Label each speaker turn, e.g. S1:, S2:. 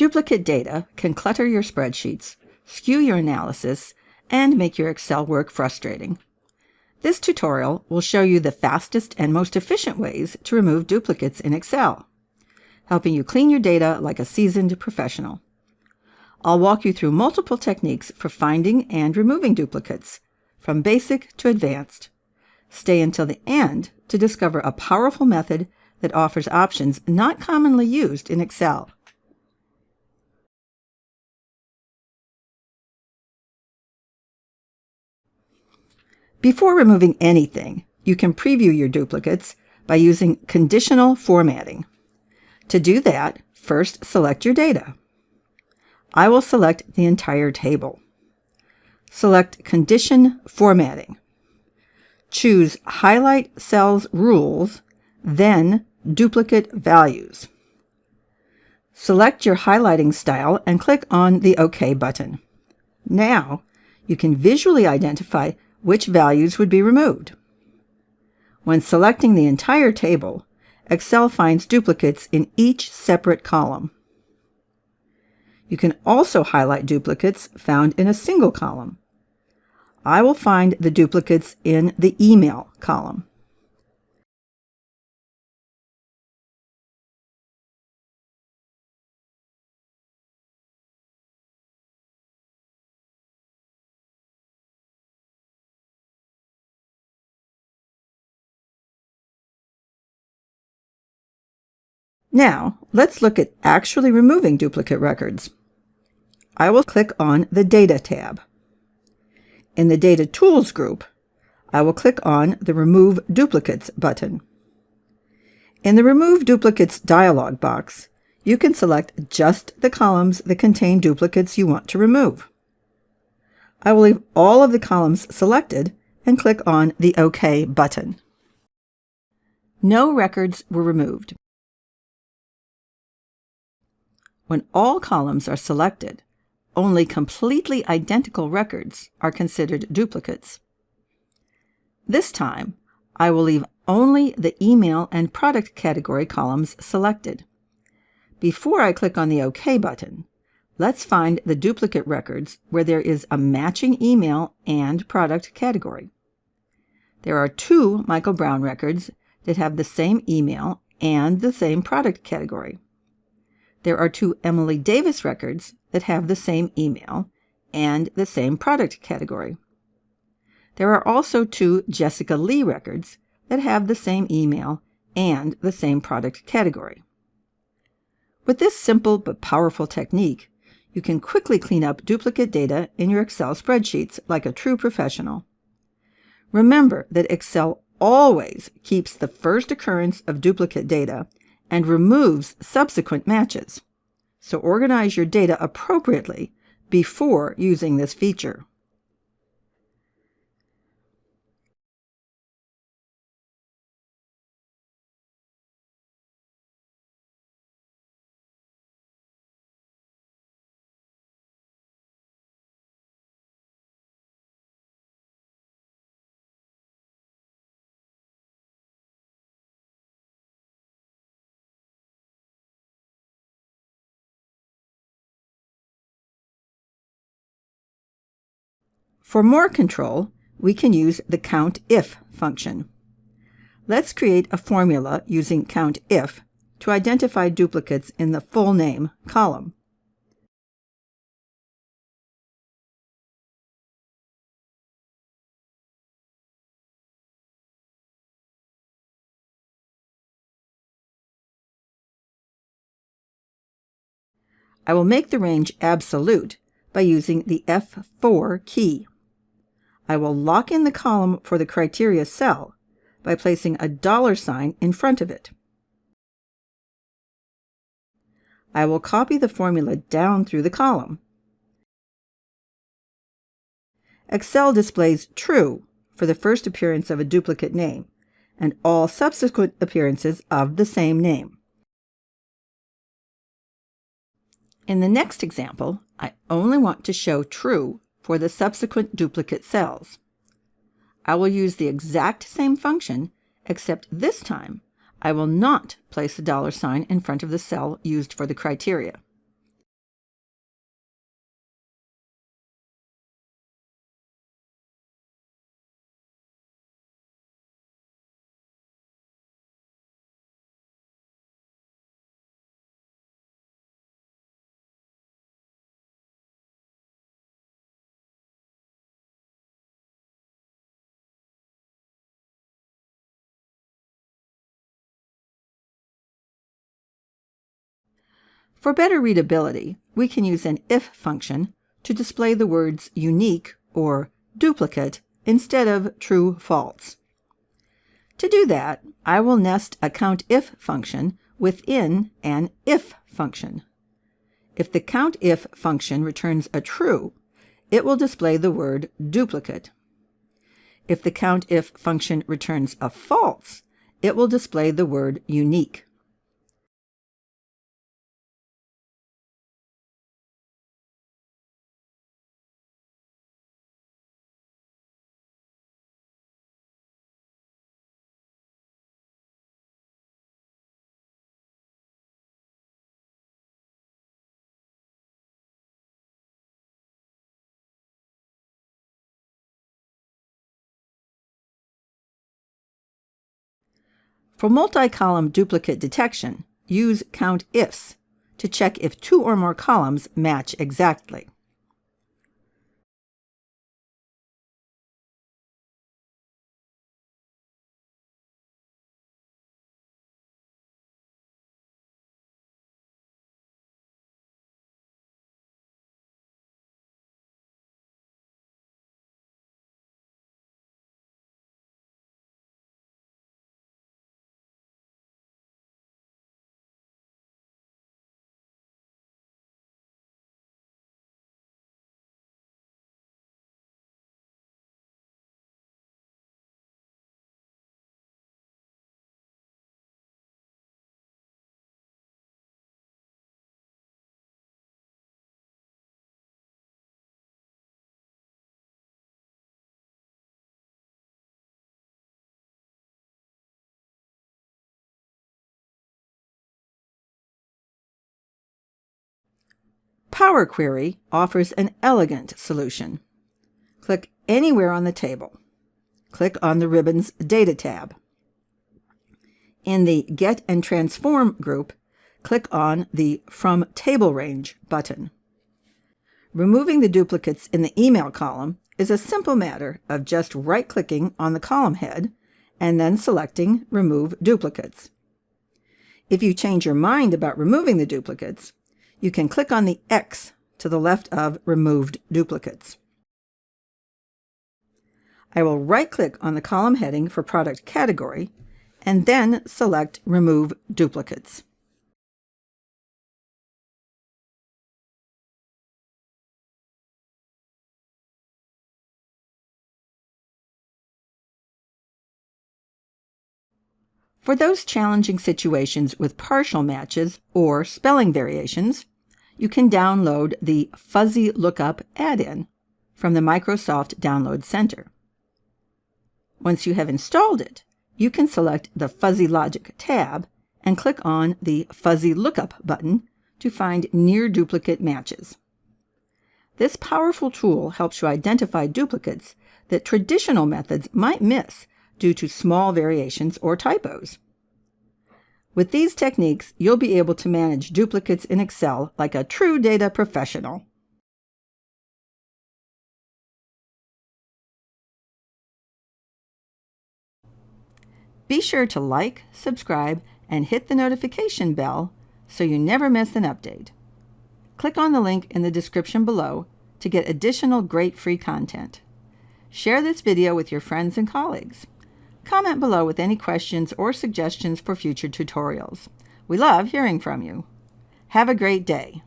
S1: Duplicate data can clutter your spreadsheets, skew your analysis, and make your Excel work frustrating. This tutorial will show you the fastest and most efficient ways to remove duplicates in Excel, helping you clean your data like a seasoned professional. I'll walk you through multiple techniques for finding and removing duplicates, from basic to advanced. Stay until the end to discover a powerful method that offers options not commonly used in Excel. Before removing anything, you can preview your duplicates by using conditional formatting. To do that, first select your data. I will select the entire table. Select Condition Formatting. Choose Highlight Cells Rules, then Duplicate Values. Select your highlighting style and click on the OK button. Now, you can visually identify which values would be removed. When selecting the entire table, Excel finds duplicates in each separate column. You can also highlight duplicates found in a single column. I will find the duplicates in the Email column. Now, let's look at actually removing duplicate records. I will click on the Data tab. In the Data Tools group, I will click on the Remove Duplicates button. In the Remove Duplicates dialog box, you can select just the columns that contain duplicates you want to remove. I will leave all of the columns selected and click on the OK button. No records were removed. When all columns are selected, only completely identical records are considered duplicates. This time, I will leave only the Email and Product category columns selected. Before I click on the OK button, let's find the duplicate records where there is a matching Email and Product category. There are 2 Michael Brown records that have the same Email and the same Product category. There are 2 Emily Davis records that have the same Email and the same Product category. There are also 2 Jessica Lee records that have the same Email and the same Product category. With this simple but powerful technique, you can quickly clean up duplicate data in your Excel spreadsheets like a true professional. Remember that Excel always keeps the first occurrence of duplicate data and removes subsequent matches. So organize your data appropriately before using this feature. For more control, we can use the COUNTIF function. Let's create a formula using COUNTIF to identify duplicates in the full name column. I will make the range absolute by using the F4 key. I will lock in the column for the criteria cell by placing a $sign in front of it. I will copy the formula down through the column. Excel displays true for the first appearance of a duplicate name and all subsequent appearances of the same name. In the next example, I only want to show true for the subsequent duplicate cells. I will use the exact same function, except this time I will not place the $sign in front of the cell used for the criteria. For better readability, we can use an if function to display the words unique or duplicate instead of true, false. To do that, I will nest a COUNTIF function within an if function. If the COUNTIF function returns a true, it will display the word duplicate. If the COUNTIF function returns a false, it will display the word unique. For multi-column duplicate detection, use COUNTIFs to check if 2 or more columns match exactly. Power Query offers an elegant solution. Click anywhere on the table. Click on the ribbon's Data tab. In the Get and Transform group, click on the From Table Range button. Removing the duplicates in the email column is a simple matter of just right-clicking on the column head and then selecting Remove Duplicates. If you change your mind about removing the duplicates, you can click on the X to the left of Removed Duplicates. I will right-click on the column heading for Product Category and then select Remove Duplicates. For those challenging situations with partial matches or spelling variations, you can download the Fuzzy Lookup Add-In from the Microsoft Download Center. Once you have installed it, you can select the Fuzzy Logic tab and click on the Fuzzy Lookup button to find near duplicate matches. This powerful tool helps you identify duplicates that traditional methods might miss due to small variations or typos. With these techniques, you'll be able to manage duplicates in Excel like a true data professional. Be sure to like, subscribe, and hit the notification bell so you never miss an update. Click on the link in the description below to get additional great free content. Share this video with your friends and colleagues. Comment below with any questions or suggestions for future tutorials. We love hearing from you. Have a great day.